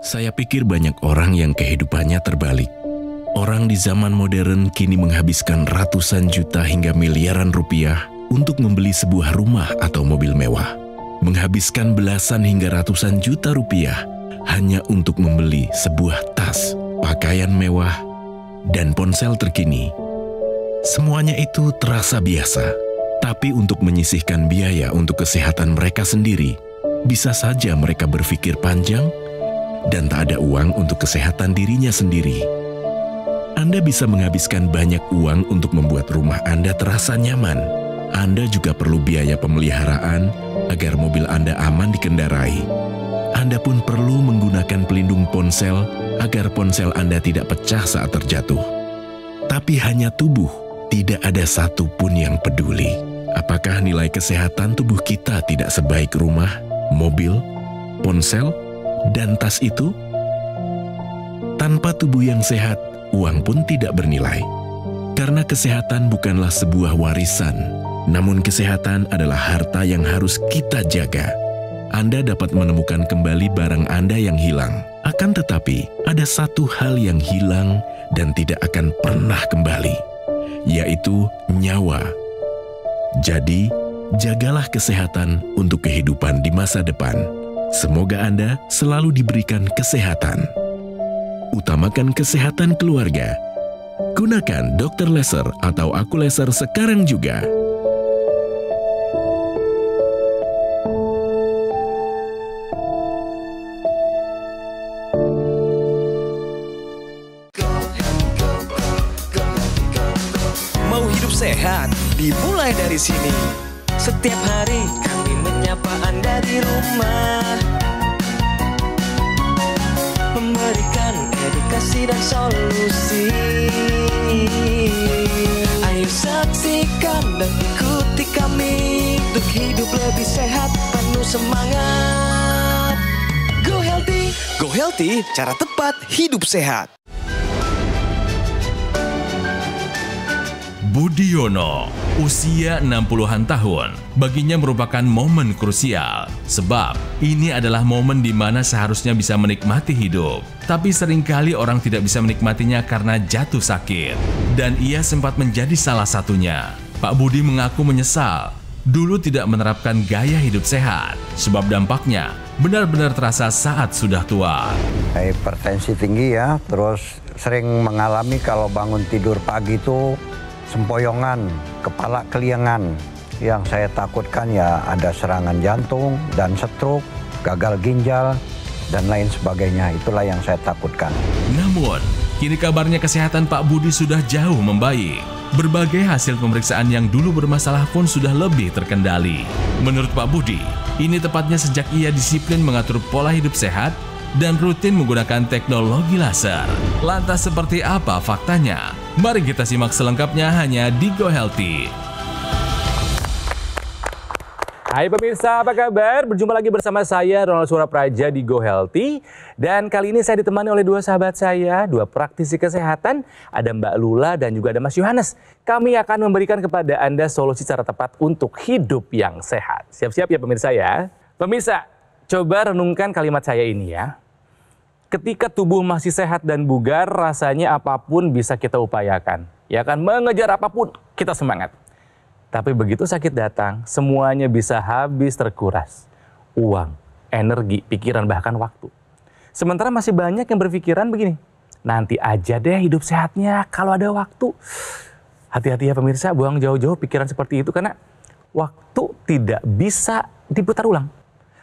Saya pikir banyak orang yang kehidupannya terbalik. Orang di zaman modern kini menghabiskan ratusan juta hingga miliaran rupiah untuk membeli sebuah rumah atau mobil mewah. Menghabiskan belasan hingga ratusan juta rupiah hanya untuk membeli sebuah tas, pakaian mewah, dan ponsel terkini. Semuanya itu terasa biasa, tapi untuk menyisihkan biaya untuk kesehatan mereka sendiri, bisa saja mereka berpikir panjang dan tak ada uang untuk kesehatan dirinya sendiri. Anda bisa menghabiskan banyak uang untuk membuat rumah Anda terasa nyaman. Anda juga perlu biaya pemeliharaan agar mobil Anda aman dikendarai. Anda pun perlu menggunakan pelindung ponsel agar ponsel Anda tidak pecah saat terjatuh. Tapi hanya tubuh, tidak ada satupun yang peduli. Apakah nilai kesehatan tubuh kita tidak sebaik rumah, mobil, ponsel, dan tas itu? Tanpa tubuh yang sehat, uang pun tidak bernilai. Karena kesehatan bukanlah sebuah warisan, namun kesehatan adalah harta yang harus kita jaga. Anda dapat menemukan kembali barang Anda yang hilang. Akan tetapi, ada satu hal yang hilang dan tidak akan pernah kembali, yaitu nyawa. Jadi, jagalah kesehatan untuk kehidupan di masa depan. Semoga Anda selalu diberikan kesehatan. Utamakan kesehatan keluarga. Gunakan Dr. Laser atau Aku Laser sekarang juga. Mau hidup sehat, dimulai dari sini. Setiap hari kami menyapa Anda di rumah, memberikan edukasi dan solusi. Ayo saksikan dan ikuti kami untuk hidup lebih sehat, penuh semangat. Go Healthy, Go Healthy, cara tepat hidup sehat. Budiono, usia 60-an tahun, baginya merupakan momen krusial. Sebab, ini adalah momen di mana seharusnya bisa menikmati hidup. Tapi seringkali orang tidak bisa menikmatinya karena jatuh sakit. Dan ia sempat menjadi salah satunya. Pak Budi mengaku menyesal, dulu tidak menerapkan gaya hidup sehat. Sebab dampaknya benar-benar terasa saat sudah tua. Hipertensi tinggi ya, terus sering mengalami kalau bangun tidur pagi itu sempoyongan, kepala keliengan. Yang saya takutkan ya ada serangan jantung dan stroke, gagal ginjal, dan lain sebagainya. Itulah yang saya takutkan. Namun, kini kabarnya kesehatan Pak Budi sudah jauh membaik. Berbagai hasil pemeriksaan yang dulu bermasalah pun sudah lebih terkendali. Menurut Pak Budi, ini tepatnya sejak ia disiplin mengatur pola hidup sehat dan rutin menggunakan teknologi laser. Lantas seperti apa faktanya? Mari kita simak selengkapnya hanya di Go Healthy. Hai pemirsa, apa kabar? Berjumpa lagi bersama saya Ronald Surapraja di Go Healthy. Dan kali ini saya ditemani oleh dua sahabat saya, dua praktisi kesehatan. Ada Mbak Lula dan juga ada Mas Yohanes. Kami akan memberikan kepada Anda solusi cara tepat untuk hidup yang sehat. Siap-siap ya pemirsa ya. Pemirsa, coba renungkan kalimat saya ini ya. Ketika tubuh masih sehat dan bugar, rasanya apapun bisa kita upayakan. Ya kan, mengejar apapun, kita semangat. Tapi begitu sakit datang, semuanya bisa habis terkuras. Uang, energi, pikiran, bahkan waktu. Sementara masih banyak yang berpikiran begini, nanti aja deh hidup sehatnya kalau ada waktu. Hati-hati ya pemirsa, buang jauh-jauh pikiran seperti itu karena waktu tidak bisa diputar ulang.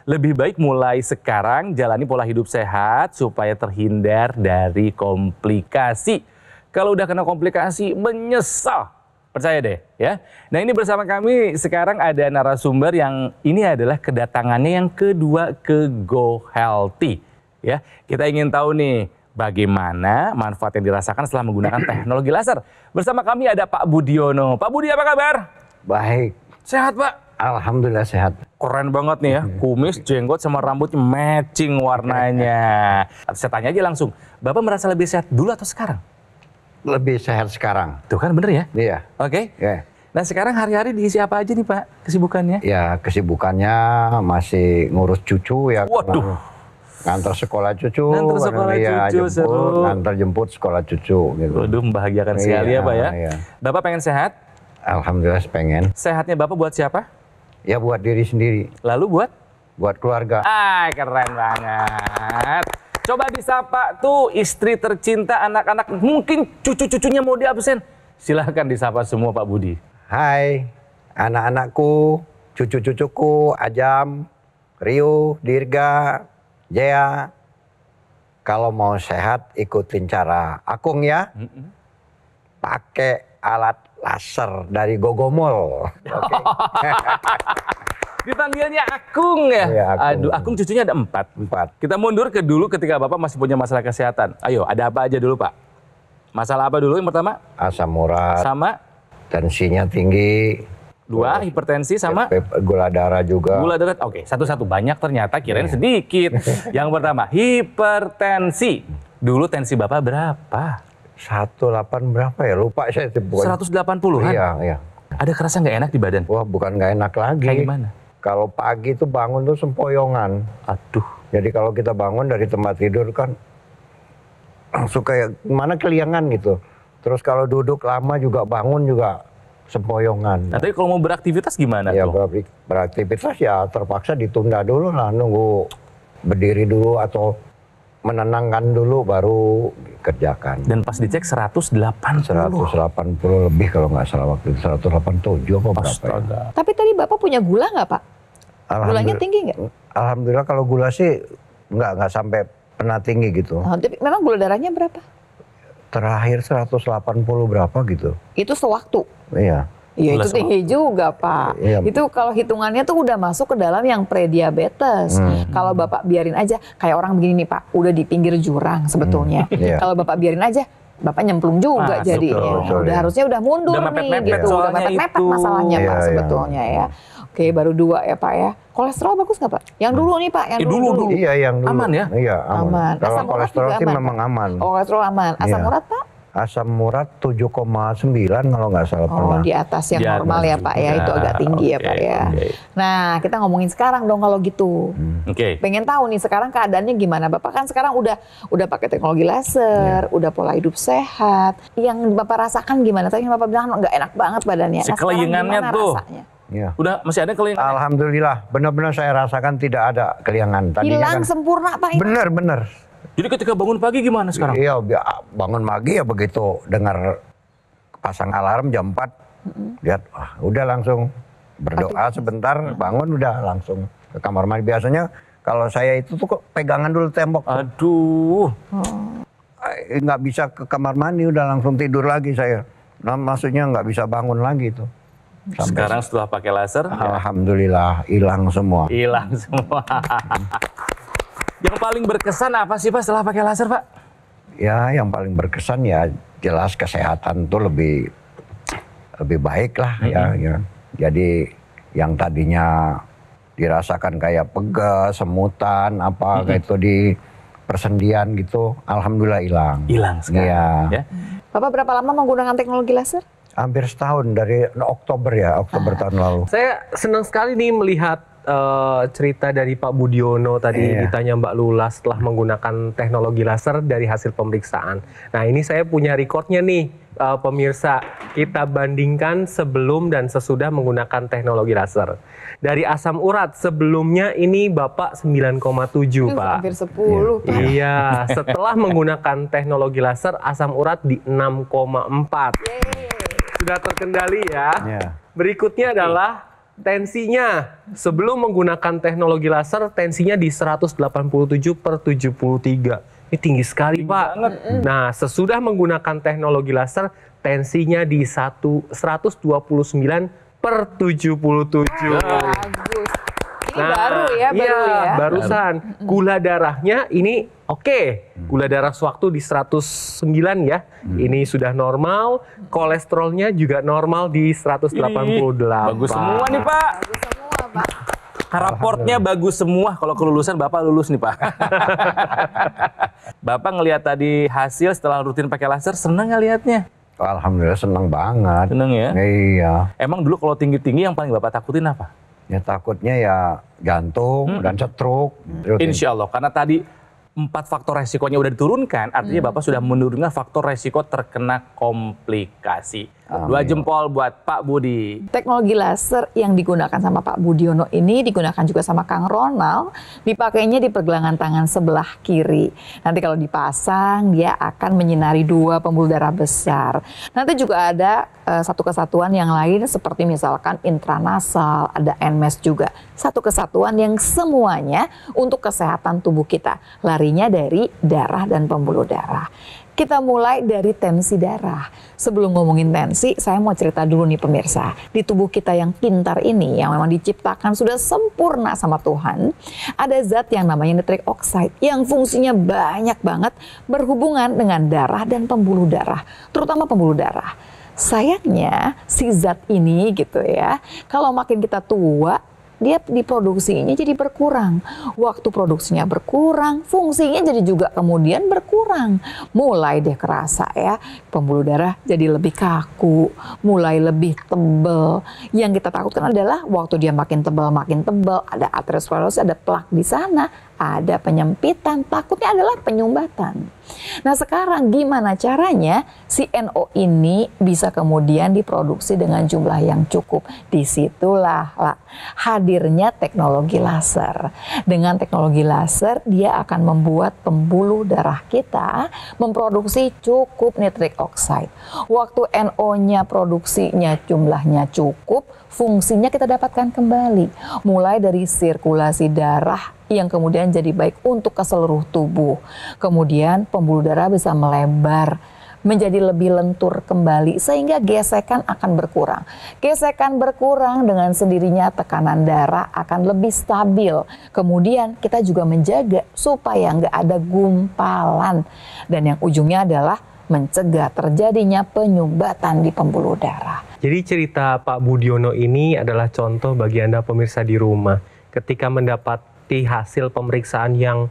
Lebih baik mulai sekarang jalani pola hidup sehat supaya terhindar dari komplikasi. Kalau udah kena komplikasi, menyesal. Percaya deh ya. Nah ini bersama kami sekarang ada narasumber yang ini adalah kedatangannya yang kedua ke Go Healthy. Ya, kita ingin tahu nih bagaimana manfaat yang dirasakan setelah menggunakan teknologi laser. Bersama kami ada Pak Budiono. Pak Budi apa kabar? Baik. Sehat Pak? Alhamdulillah sehat. Keren banget nih ya, kumis, jenggot, sama rambutnya matching warnanya. Saya tanya aja langsung, Bapak merasa lebih sehat dulu atau sekarang? Lebih sehat sekarang. Tuh kan bener ya? Iya. Oke. Yeah. Nah sekarang hari-hari diisi apa aja nih Pak kesibukannya? Ya kesibukannya masih ngurus cucu ya. Waduh. ngantar sekolah cucu. Ngantar sekolah cucu, seru. Ngantar jemput sekolah cucu gitu. Waduh, membahagiakan sekali ya Pak ya. Iya. Bapak pengen sehat? Alhamdulillah pengen. Sehatnya Bapak buat siapa? Ya buat diri sendiri, Lalu buat? buat keluarga. Keren banget. Coba disapa tuh istri tercinta, anak-anak, mungkin cucu-cucunya mau di absen. Silahkan disapa semua Pak Budi. Hai, anak-anakku, cucu-cucuku, Ajam, Rio, Dirga, Jaya. Kalau mau sehat, ikutin cara Akung ya. Pakai alat laser dari Gogomol. Oke. Dipanggilnya Akung ya? Iya, Akung. Aduh, Akung cucunya ada 4. 4. Kita mundur ke dulu ketika Bapak masih punya masalah kesehatan. Ayo, ada apa aja dulu Pak? Masalah apa dulu yang pertama? Asam urat, Sama? tensinya tinggi, 2, hipertensi sama? gula darah juga. Gula darah. Oke, satu-satu. Banyak ternyata, kirain sedikit. Yang pertama, hipertensi. Dulu tensi Bapak berapa? 18 berapa ya? Lupa saya. 180-an? Iya, iya. Ada kerasa nggak enak di badan? Wah, bukan nggak enak lagi. Kayak gimana? Kalau pagi tuh bangun tuh sempoyongan. Aduh. Jadi kalau kita bangun dari tempat tidur kan langsung kayak mana keliangan gitu. Terus kalau duduk lama juga bangun juga sempoyongan. Nah, tapi kalau mau beraktivitas gimana Ya tuh? beraktivitas ya terpaksa ditunda dulu lah, nunggu berdiri dulu atau menenangkan dulu baru kerjakan. Dan pas dicek 180. 180 lebih kalau nggak salah waktu itu, 187 apa berapa ya. Astaga. Tapi tadi Bapak punya gula nggak Pak? Gulanya tinggi nggak? Alhamdulillah kalau gula sih nggak sampai pernah tinggi gitu. Oh, tapi memang gula darahnya berapa? Terakhir 180 berapa gitu. Itu sewaktu. Iya. Iya Gula itu tinggi juga Pak. Iya. Itu kalau hitungannya tuh udah masuk ke dalam yang prediabetes. Kalau Bapak biarin aja, kayak orang begini nih Pak, udah di pinggir jurang sebetulnya. Iya. Kalau Bapak biarin aja, Bapak nyemplung juga Masuk, jadinya. betul, Udah ya. harusnya udah mundur Udah nih mepet-mepet gitu. Udah soalnya mepet-mepet itu. masalahnya Iya, Pak iya. sebetulnya ya. Oke, baru 2 ya Pak ya. Kolesterol bagus nggak Pak? Yang dulu nih Pak, yang dulu. Iya yang dulu. Aman ya? Iya aman. Aman. Kalau Asam urat kolesterol juga sih aman, memang aman. Oh, kolesterol aman. Asam Iya. urat Pak? Asam urat 7,9 kalau nggak salah pernah. Oh, di atas yang Di atas normal ya Pak ya. juga. Itu agak tinggi ya Oke, Pak ya. oke. Nah, kita ngomongin sekarang dong kalau gitu. Oke. Pengen tahu nih sekarang keadaannya gimana? Bapak kan sekarang udah pakai teknologi laser, udah pola hidup sehat. Yang Bapak rasakan gimana? Tadi Bapak bilang nggak enak banget badannya. Si Nah, sekarang kelingannya gimana tuh. rasanya? Iya. Udah masih ada kelingan? Alhamdulillah, benar-benar saya rasakan tidak ada keliangan. Tadinya Hilang kan sempurna Pak. benar-benar. Jadi ketika bangun pagi gimana sekarang? Iya, bangun pagi ya begitu dengar pasang alarm jam 4, lihat, udah langsung berdoa sebentar, bangun udah langsung ke kamar mandi. Biasanya kalau saya itu tuh kok pegangan dulu tembok, Aduh. nggak bisa ke kamar mandi, udah langsung tidur lagi saya. Nah, maksudnya nggak bisa bangun lagi tuh. Sekarang setelah pakai laser, Alhamdulillah hilang semua. hilang semua. Yang paling berkesan apa sih Pak setelah pakai laser Pak? Ya, yang paling berkesan ya jelas kesehatan tuh lebih baik lah ya. Jadi yang tadinya dirasakan kayak pegal, semutan, apa kayak itu di persendian gitu, alhamdulillah hilang. Hilang sekarang. Iya. Ya. Bapak berapa lama menggunakan teknologi laser? Hampir setahun dari Oktober tahun lalu. Saya senang sekali nih melihat cerita dari Pak Budiono tadi Iya. ditanya Mbak Lula setelah menggunakan teknologi laser dari hasil pemeriksaan. Nah ini saya punya recordnya nih pemirsa. Kita bandingkan sebelum dan sesudah menggunakan teknologi laser. Dari asam urat sebelumnya ini Bapak 9,7 Pak. Hampir 10 Pak. Iya, setelah menggunakan teknologi laser asam urat di 6,4. Sudah terkendali ya. Iya. Berikutnya adalah tensinya. Sebelum menggunakan teknologi laser, tensinya di 187/73. Ini tinggi sekali, Pak. Nah, sesudah menggunakan teknologi laser, tensinya di 129/77. Bagus. Ini baru ya, baru iya, ya. barusan. Gula darahnya ini oke. Gula darah sewaktu di 109 ya. Ini sudah normal. Kolesterolnya juga normal di 188. Bagus semua nih Pak. Bagus semua Pak. Raportnya bagus semua. Kalau kelulusan Bapak lulus nih Pak. Bapak ngelihat tadi hasil setelah rutin pakai laser, senang nggak lihatnya? Alhamdulillah senang banget. Senang ya? Iya. Emang dulu kalau tinggi-tinggi yang paling Bapak takutin apa? Ya takutnya ya jantung dan stroke. Insya Allah, karena tadi 4 faktor resikonya udah diturunkan, artinya Bapak sudah menurunkan faktor resiko terkena komplikasi. 2 jempol buat Pak Budi. Teknologi laser yang digunakan sama Pak Budiono ini digunakan juga sama Kang Ronald, dipakainya di pergelangan tangan sebelah kiri. Nanti kalau dipasang, dia akan menyinari 2 pembuluh darah besar. Nanti juga ada satu kesatuan yang lain seperti misalkan intranasal, ada NMES juga. Satu kesatuan yang semuanya untuk kesehatan tubuh kita. Larinya dari darah dan pembuluh darah. Kita mulai dari tensi darah. Sebelum ngomongin tensi, saya mau cerita dulu nih pemirsa. Di tubuh kita yang pintar ini, yang memang diciptakan sudah sempurna sama Tuhan, ada zat yang namanya nitric oxide, yang fungsinya banyak banget berhubungan dengan darah dan pembuluh darah, terutama pembuluh darah. Sayangnya si zat ini gitu ya, kalau makin kita tua, dia diproduksinya jadi berkurang. Waktu produksinya berkurang, fungsinya jadi juga kemudian berkurang. Mulai deh kerasa ya, pembuluh darah jadi lebih kaku, mulai lebih tebal. Yang kita takutkan adalah waktu dia makin tebal, ada aterosklerosis, ada plak di sana, ada penyempitan, takutnya adalah penyumbatan. Nah sekarang gimana caranya si NO ini bisa kemudian diproduksi dengan jumlah yang cukup? Disitulah hadirnya teknologi laser. Dengan teknologi laser dia akan membuat pembuluh darah kita memproduksi cukup nitric oxide. Waktu NO-nya produksinya jumlahnya cukup, fungsinya kita dapatkan kembali. Mulai dari sirkulasi darah yang kemudian jadi baik untuk ke seluruh tubuh. Kemudian pembuluh darah bisa melebar, menjadi lebih lentur kembali sehingga gesekan akan berkurang. Gesekan berkurang dengan sendirinya tekanan darah akan lebih stabil. Kemudian kita juga menjaga supaya nggak ada gumpalan. Dan yang ujungnya adalah mencegah terjadinya penyumbatan di pembuluh darah. Jadi cerita Pak Budiono ini adalah contoh bagi Anda pemirsa di rumah. Ketika mendapati hasil pemeriksaan yang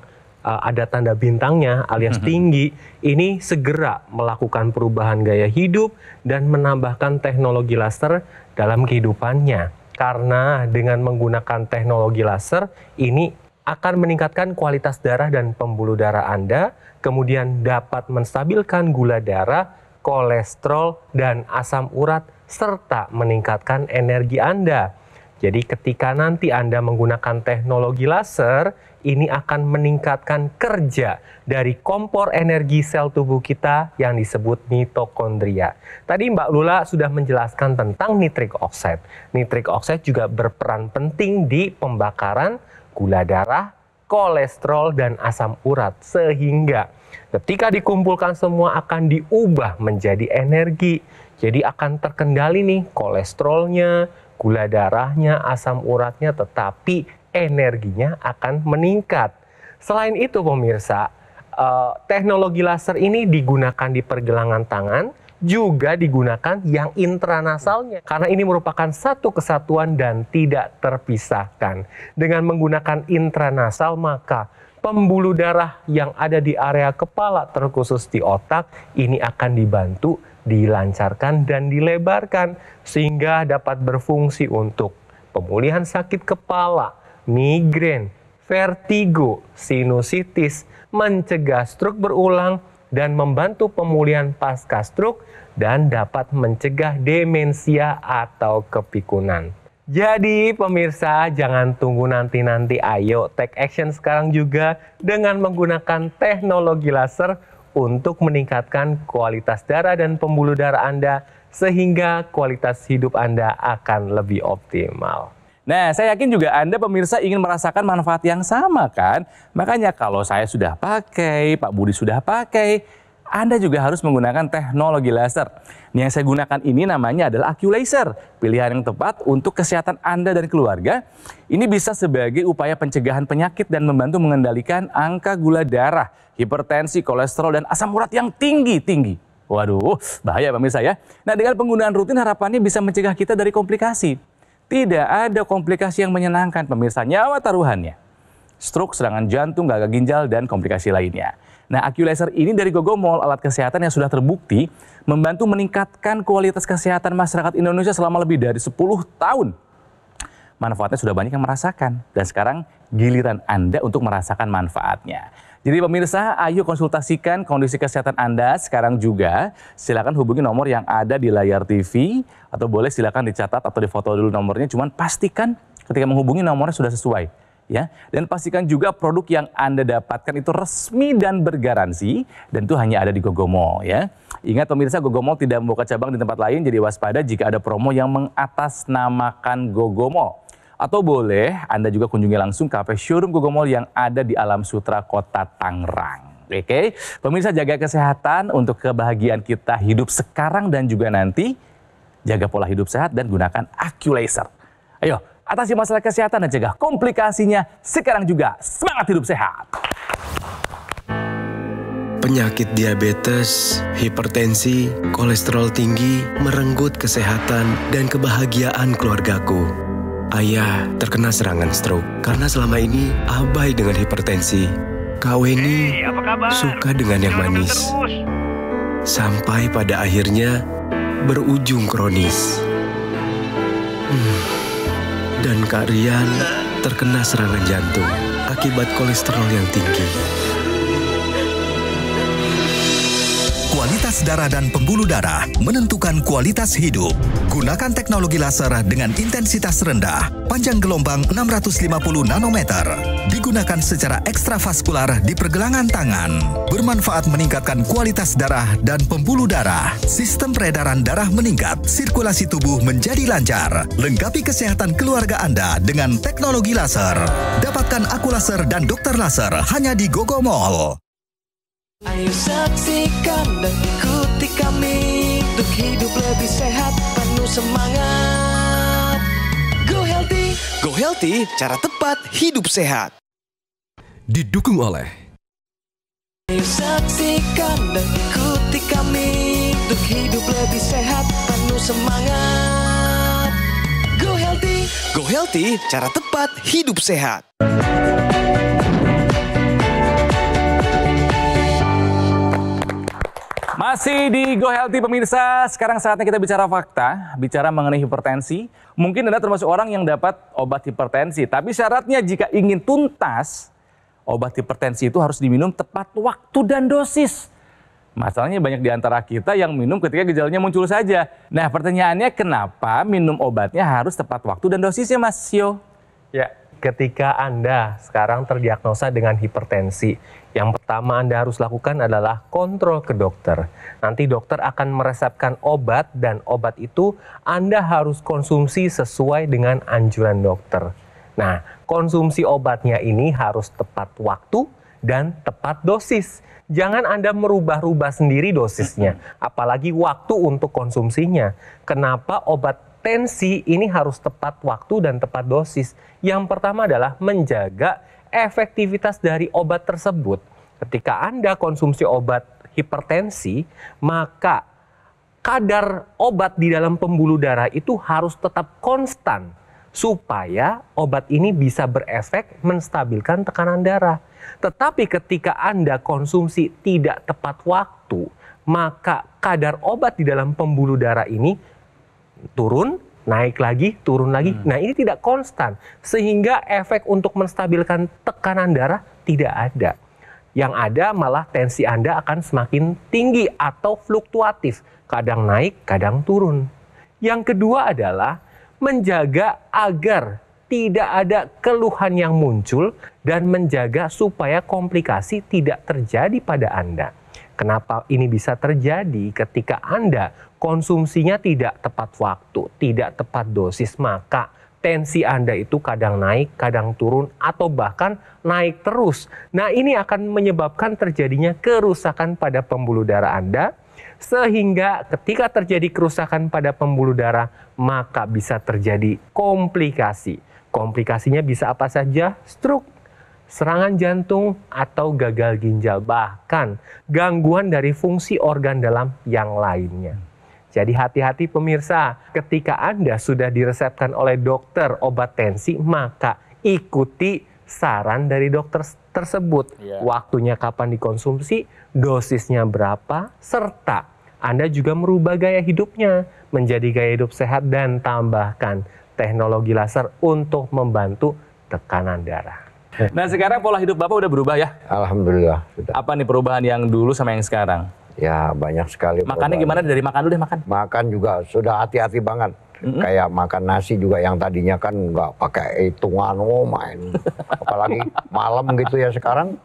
ada tanda bintangnya alias tinggi, ini segera melakukan perubahan gaya hidup dan menambahkan teknologi laser dalam kehidupannya. Karena dengan menggunakan teknologi laser, ini akan meningkatkan kualitas darah dan pembuluh darah Anda, kemudian dapat menstabilkan gula darah, kolesterol, dan asam urat, serta meningkatkan energi Anda. Jadi ketika nanti Anda menggunakan teknologi laser, ini akan meningkatkan kerja dari kompor energi sel tubuh kita yang disebut mitokondria. Tadi Mbak Lula sudah menjelaskan tentang nitric oxide. Nitric oxide juga berperan penting di pembakaran gula darah, kolesterol, dan asam urat. Sehingga ketika dikumpulkan semua akan diubah menjadi energi. Jadi akan terkendali nih kolesterolnya, gula darahnya, asam uratnya, tetapi energinya akan meningkat. Selain itu pemirsa, teknologi laser ini digunakan di pergelangan tangan, juga digunakan yang intranasalnya. Karena ini merupakan satu kesatuan dan tidak terpisahkan. Dengan menggunakan intranasal maka pembuluh darah yang ada di area kepala terkhusus di otak ini akan dibantu, dilancarkan dan dilebarkan sehingga dapat berfungsi untuk pemulihan sakit kepala, migrain, vertigo, sinusitis, mencegah stroke berulang dan membantu pemulihan pasca stroke dan dapat mencegah demensia atau kepikunan. Jadi pemirsa jangan tunggu nanti-nanti, ayo take action sekarang juga dengan menggunakan teknologi laser untuk meningkatkan kualitas darah dan pembuluh darah Anda sehingga kualitas hidup Anda akan lebih optimal. Nah, saya yakin juga Anda pemirsa ingin merasakan manfaat yang sama kan? Makanya kalau saya sudah pakai, Pak Budi sudah pakai, Anda juga harus menggunakan teknologi laser. Yang saya gunakan ini namanya adalah AccuLaser, pilihan yang tepat untuk kesehatan Anda dan keluarga. Ini bisa sebagai upaya pencegahan penyakit dan membantu mengendalikan angka gula darah, hipertensi, kolesterol, dan asam urat yang tinggi. Waduh, bahaya pemirsa ya. Nah, dengan penggunaan rutin harapannya bisa mencegah kita dari komplikasi. Tidak ada komplikasi yang menyenangkan pemirsa, nyawa taruhannya. Stroke, serangan jantung, gagal ginjal, dan komplikasi lainnya. Nah, AccuLaser ini dari Gogomol, alat kesehatan yang sudah terbukti membantu meningkatkan kualitas kesehatan masyarakat Indonesia selama lebih dari 10 tahun. manfaatnya sudah banyak yang merasakan. Dan sekarang giliran Anda untuk merasakan manfaatnya. Jadi pemirsa, ayo konsultasikan kondisi kesehatan Anda sekarang juga. Silakan hubungi nomor yang ada di layar TV, atau boleh silakan dicatat atau difoto dulu nomornya. Cuman pastikan ketika menghubungi nomornya sudah sesuai, ya. Dan pastikan juga produk yang Anda dapatkan itu resmi dan bergaransi, dan itu hanya ada di Gogomall, ya. Ingat pemirsa, Gogomall tidak membuka cabang di tempat lain, jadi waspada jika ada promo yang mengatasnamakan Gogomall. Atau boleh Anda juga kunjungi langsung kafe showroom Gogomall yang ada di Alam Sutra, Kota Tangerang. Oke, pemirsa, jaga kesehatan untuk kebahagiaan kita hidup sekarang dan juga nanti. Jaga pola hidup sehat dan gunakan AccuLaser. Ayo, atasi masalah kesehatan dan cegah komplikasinya sekarang juga. Semangat hidup sehat! Penyakit diabetes, hipertensi, kolesterol tinggi merenggut kesehatan dan kebahagiaan keluargaku. Ayah terkena serangan stroke karena selama ini abai dengan hipertensi. Kak Weni suka dengan yang manis. Sampai pada akhirnya berujung kronis. Dan Kak Rian terkena serangan jantung akibat kolesterol yang tinggi. Kualitas darah dan pembuluh darah menentukan kualitas hidup. Gunakan teknologi laser dengan intensitas rendah, panjang gelombang 650 nanometer. Digunakan secara ekstravaskular di pergelangan tangan. Bermanfaat meningkatkan kualitas darah dan pembuluh darah. Sistem peredaran darah meningkat, sirkulasi tubuh menjadi lancar. Lengkapi kesehatan keluarga Anda dengan teknologi laser. Dapatkan AccuLaser dan Dokter Laser hanya di Gogomall. Ayo saksikan dan ikuti kami untuk hidup lebih sehat, penuh semangat. Go Healthy, cara tepat hidup sehat. Didukung oleh Ayo saksikan dan ikuti kami untuk hidup lebih sehat, penuh semangat. Go Healthy, cara tepat hidup sehat. Masih di Go Healthy pemirsa, sekarang saatnya kita bicara fakta, bicara mengenai hipertensi. Mungkin Anda termasuk orang yang dapat obat hipertensi, tapi syaratnya jika ingin tuntas, obat hipertensi itu harus diminum tepat waktu dan dosis. Masalahnya banyak di antara kita yang minum ketika gejalanya muncul saja. Nah, pertanyaannya kenapa minum obatnya harus tepat waktu dan dosisnya, Mas Yo? Ya, ketika Anda sekarang terdiagnosa dengan hipertensi, yang pertama Anda harus lakukan adalah kontrol ke dokter. Nanti dokter akan meresepkan obat dan obat itu Anda harus konsumsi sesuai dengan anjuran dokter. Nah, konsumsi obatnya ini harus tepat waktu dan tepat dosis. Jangan Anda merubah-rubah sendiri dosisnya, apalagi waktu untuk konsumsinya. Kenapa obat tensi ini harus tepat waktu dan tepat dosis? Yang pertama adalah menjaga efektivitas dari obat tersebut. Ketika Anda konsumsi obat hipertensi, maka kadar obat di dalam pembuluh darah itu harus tetap konstan supaya obat ini bisa berefek menstabilkan tekanan darah. Tetapi ketika Anda konsumsi tidak tepat waktu, maka kadar obat di dalam pembuluh darah ini turun, naik lagi, turun lagi. Nah, ini tidak konstan, sehingga efek untuk menstabilkan tekanan darah tidak ada. Yang ada malah tensi Anda akan semakin tinggi atau fluktuatif, kadang naik, kadang turun. Yang kedua adalah menjaga agar tidak ada keluhan yang muncul dan menjaga supaya komplikasi tidak terjadi pada Anda. Kenapa ini bisa terjadi? Ketika Anda konsumsinya tidak tepat waktu, tidak tepat dosis, maka tensi Anda itu kadang naik, kadang turun, atau bahkan naik terus. Nah, ini akan menyebabkan terjadinya kerusakan pada pembuluh darah Anda, sehingga ketika terjadi kerusakan pada pembuluh darah, maka bisa terjadi komplikasi. Komplikasinya bisa apa saja? Stroke, serangan jantung, atau gagal ginjal, bahkan gangguan dari fungsi organ dalam yang lainnya. Jadi hati-hati pemirsa, ketika Anda sudah diresepkan oleh dokter obat tensi, maka ikuti saran dari dokter tersebut. Waktunya kapan dikonsumsi, dosisnya berapa, serta Anda juga merubah gaya hidupnya menjadi gaya hidup sehat dan tambahkan teknologi laser untuk membantu tekanan darah. Nah sekarang pola hidup Bapak udah berubah ya? Alhamdulillah sudah. Apa nih perubahan yang dulu sama yang sekarang? Ya banyak sekali. Makannya gimana? Dari makan dulu deh makan. Makan juga sudah hati-hati banget. Kayak makan nasi juga yang tadinya kan nggak pakai hitungan, main. Apalagi malam gitu ya sekarang.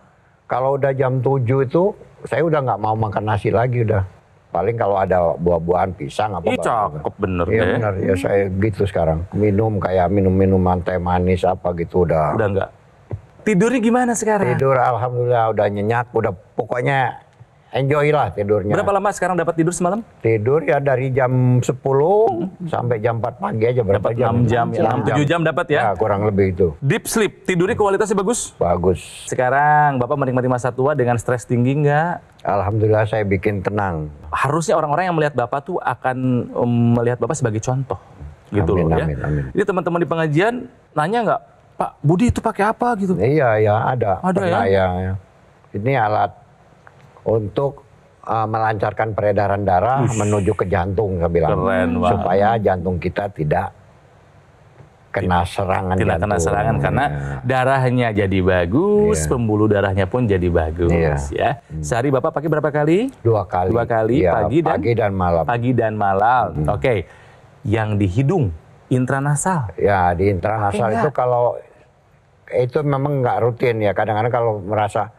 Kalau udah jam 7 itu saya udah nggak mau makan nasi lagi udah. Paling kalau ada buah-buahan, pisang apa. Cakep bener. Iya benar ya saya gitu sekarang. Minum kayak minuman teh manis apa gitu udah. Udah enggak. Tidurnya gimana sekarang? Tidur alhamdulillah udah nyenyak, udah pokoknya enjoy lah tidurnya. Berapa lama sekarang dapat tidur semalam? Tidur ya dari jam 10 sampai jam 4 pagi aja. Dapat 6 jam, 6-7 jam dapat ya? Ya kurang lebih itu. Deep sleep, tidurnya kualitasnya bagus? Bagus. Sekarang Bapak menikmati masa tua dengan stres tinggi nggak? Alhamdulillah saya bikin tenang. Harusnya orang-orang yang melihat Bapak tuh akan melihat Bapak sebagai contoh. Gitu Amin, loh ya. amin, amin. Jadi teman-teman di pengajian nanya nggak, Pak Budi itu pakai apa gitu? Iya ya ada. Ada ya? Ya. Ini alat untuk melancarkan peredaran darah menuju ke jantung saya bilang. Keren banget. Supaya jantung kita tidak kena serangan Tidak jantung. kena serangan karena darahnya jadi bagus, pembuluh darahnya pun jadi bagus ya. Sehari Bapak pakai berapa kali? 2 kali. 2 kali, Iya, pagi dan malam. Pagi dan malam. Oke. Yang di hidung, intranasal. Ya di intranasal itu kalau itu memang nggak rutin ya. Kadang-kadang kalau merasa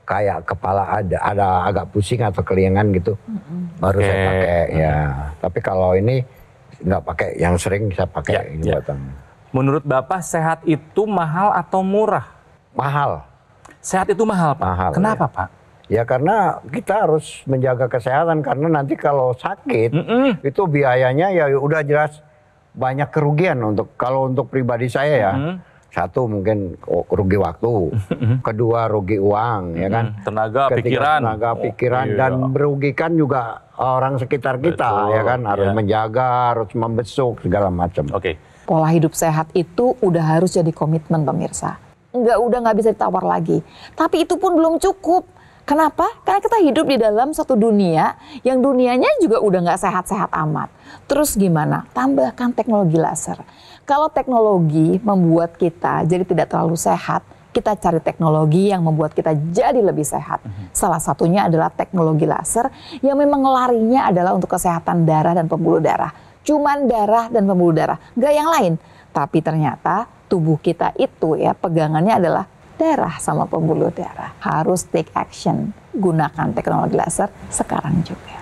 kayak kepala ada agak pusing atau kelingan gitu, baru saya pakai ya. Tapi kalau ini nggak pakai, yang sering saya pakai ini batang. Menurut Bapak sehat itu mahal atau murah? Mahal. Sehat itu mahal, Pak. Mahal, Kenapa, Pak? Ya karena kita harus menjaga kesehatan karena nanti kalau sakit itu biayanya ya udah jelas banyak kerugian kalau untuk pribadi saya ya. Satu mungkin rugi waktu, kedua rugi uang ya kan. Tenaga, pikiran. Tenaga, pikiran dan merugikan juga orang sekitar kita. Betul, ya kan harus menjaga, harus membesuk segala macam. Oke. Pola hidup sehat itu udah harus jadi komitmen pemirsa. Udah nggak bisa ditawar lagi. Tapi itu pun belum cukup. Kenapa? Karena kita hidup di dalam satu dunia yang dunianya juga udah nggak sehat-sehat amat. Terus gimana? Tambahkan teknologi laser. Kalau teknologi membuat kita jadi tidak terlalu sehat, kita cari teknologi yang membuat kita jadi lebih sehat. Salah satunya adalah teknologi laser yang memang larinya adalah untuk kesehatan darah dan pembuluh darah. Cuman darah dan pembuluh darah, nggak yang lain. Tapi ternyata tubuh kita itu ya pegangannya adalah darah sama pembuluh darah. Harus take action, gunakan teknologi laser sekarang juga.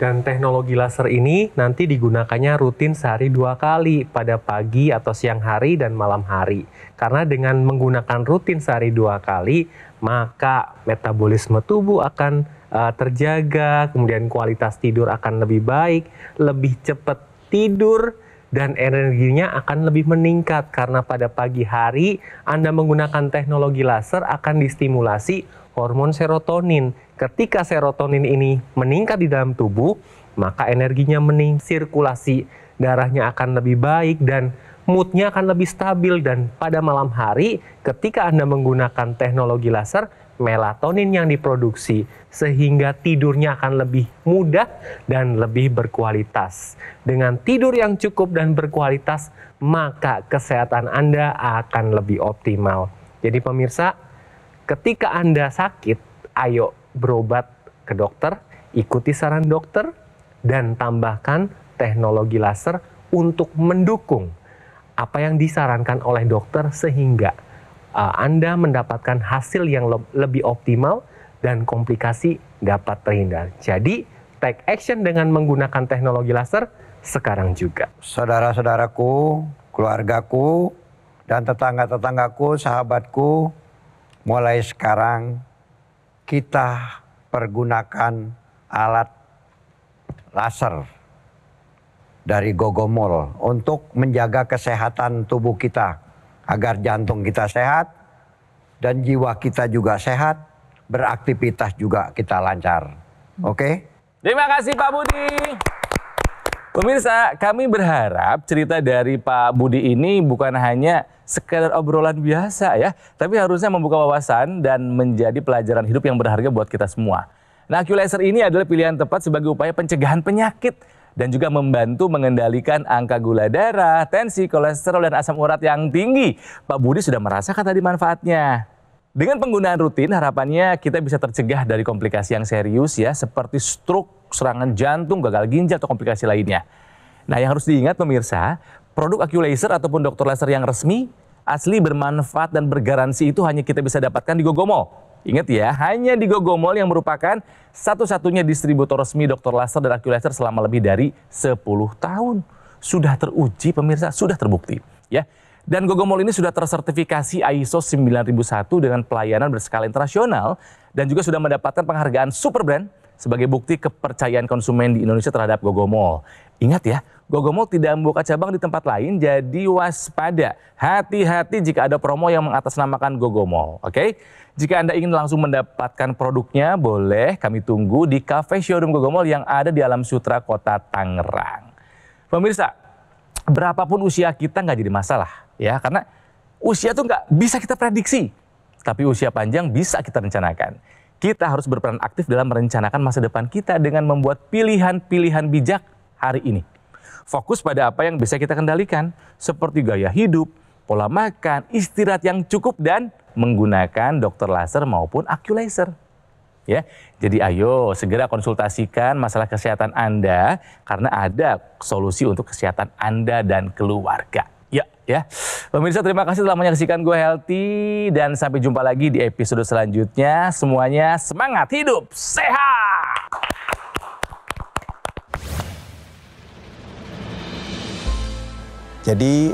Dan teknologi laser ini nanti digunakannya rutin sehari 2 kali pada pagi atau siang hari dan malam hari. Karena dengan menggunakan rutin sehari 2 kali, maka metabolisme tubuh akan terjaga, kemudian kualitas tidur akan lebih baik, lebih cepat tidur, dan energinya akan lebih meningkat. Karena pada pagi hari Anda menggunakan teknologi laser akan distimulasi hormon serotonin. Ketika serotonin ini meningkat di dalam tubuh, maka energinya meningkat, sirkulasi darahnya akan lebih baik dan moodnya akan lebih stabil. Dan pada malam hari ketika Anda menggunakan teknologi laser, melatonin yang diproduksi sehingga tidurnya akan lebih mudah dan lebih berkualitas. Dengan tidur yang cukup dan berkualitas, maka kesehatan Anda akan lebih optimal. Jadi pemirsa, ketika Anda sakit, ayo berobat ke dokter, ikuti saran dokter, dan tambahkan teknologi laser untuk mendukung apa yang disarankan oleh dokter sehingga Anda mendapatkan hasil yang lebih optimal dan komplikasi dapat terhindar. Jadi, take action dengan menggunakan teknologi laser sekarang juga. Saudara-saudaraku, keluargaku, dan tetangga-tetanggaku, sahabatku, mulai sekarang kita pergunakan alat laser dari Gogomol untuk menjaga kesehatan tubuh kita agar jantung kita sehat dan jiwa kita juga sehat, beraktivitas juga kita lancar. Oke? Terima kasih Pak Budi. Pemirsa, kami berharap cerita dari Pak Budi ini bukan hanya sekedar obrolan biasa ya, tapi harusnya membuka wawasan dan menjadi pelajaran hidup yang berharga buat kita semua. Nah, Q-Laser ini adalah pilihan tepat sebagai upaya pencegahan penyakit dan juga membantu mengendalikan angka gula darah, tensi, kolesterol, dan asam urat yang tinggi. Pak Budi sudah merasakan tadi manfaatnya. Dengan penggunaan rutin, harapannya kita bisa tercegah dari komplikasi yang serius ya, seperti stroke, serangan jantung, gagal ginjal, atau komplikasi lainnya. Nah, yang harus diingat pemirsa, produk Aculaser ataupun dokter laser yang resmi, asli, bermanfaat, dan bergaransi itu hanya kita bisa dapatkan di Gogomall. Ingat ya, hanya di Gogomall yang merupakan satu-satunya distributor resmi dokter laser dan Aculaser selama lebih dari 10 tahun. Sudah teruji pemirsa, sudah terbukti ya. Dan Gogomall ini sudah tersertifikasi ISO 9001 dengan pelayanan berskala internasional dan juga sudah mendapatkan penghargaan Super Brand sebagai bukti kepercayaan konsumen di Indonesia terhadap Gogomall. Ingat ya, Gogomall tidak membuka cabang di tempat lain, jadi waspada. Hati-hati jika ada promo yang mengatasnamakan Gogomall, oke? Jika Anda ingin langsung mendapatkan produknya, boleh kami tunggu di Cafe Showroom Gogomall yang ada di Alam Sutra, Kota Tangerang. Pemirsa, berapapun usia kita nggak jadi masalah, ya, karena usia tuh nggak bisa kita prediksi, tapi usia panjang bisa kita rencanakan. Kita harus berperan aktif dalam merencanakan masa depan kita dengan membuat pilihan-pilihan bijak hari ini. Fokus pada apa yang bisa kita kendalikan, seperti gaya hidup, pola makan, istirahat yang cukup, dan menggunakan dokter laser maupun Aculaser. Ya, jadi ayo segera konsultasikan masalah kesehatan Anda karena ada solusi untuk kesehatan Anda dan keluarga. Ya. Pemirsa, terima kasih telah menyaksikan Go Healthy dan sampai jumpa lagi di episode selanjutnya. Semuanya semangat hidup sehat. Jadi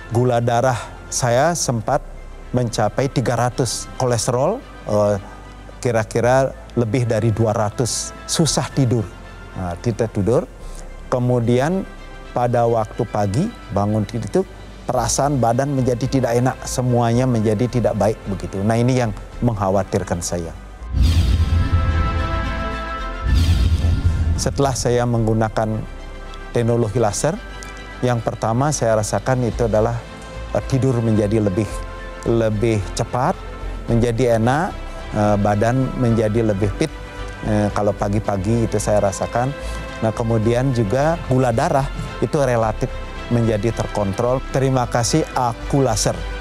gula darah saya sempat mencapai 300, kolesterol kira-kira lebih dari 200, susah tidur, tidak tidur. Kemudian pada waktu pagi bangun tidur, perasaan badan menjadi tidak enak, semuanya menjadi tidak baik begitu. Nah, ini yang mengkhawatirkan saya. Setelah saya menggunakan teknologi laser, yang pertama saya rasakan itu adalah tidur menjadi lebih cepat, menjadi enak, badan menjadi lebih fit. Kalau pagi-pagi itu saya rasakan. Nah, kemudian juga gula darah itu relatif menjadi terkontrol. Terima kasih Aculaser.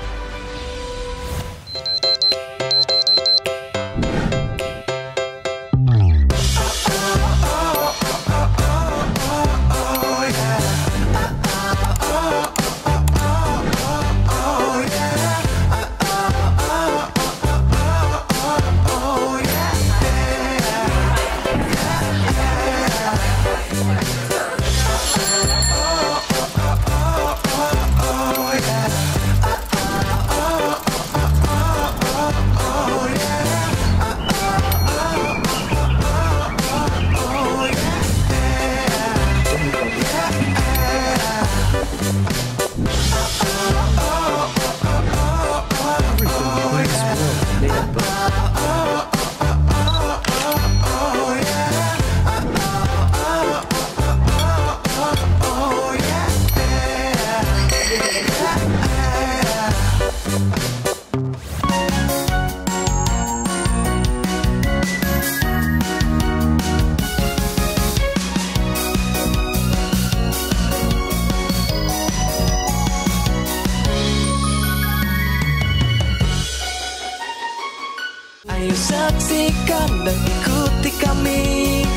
Ayo saksikan dan ikuti kami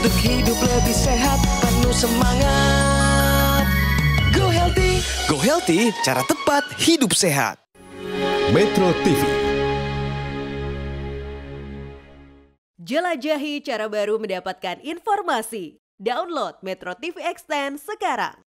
untuk hidup lebih sehat, penuh semangat. Go Healthy, cara tepat hidup sehat. Metro TV. Jelajahi cara baru mendapatkan informasi. Download Metro TV Extend sekarang.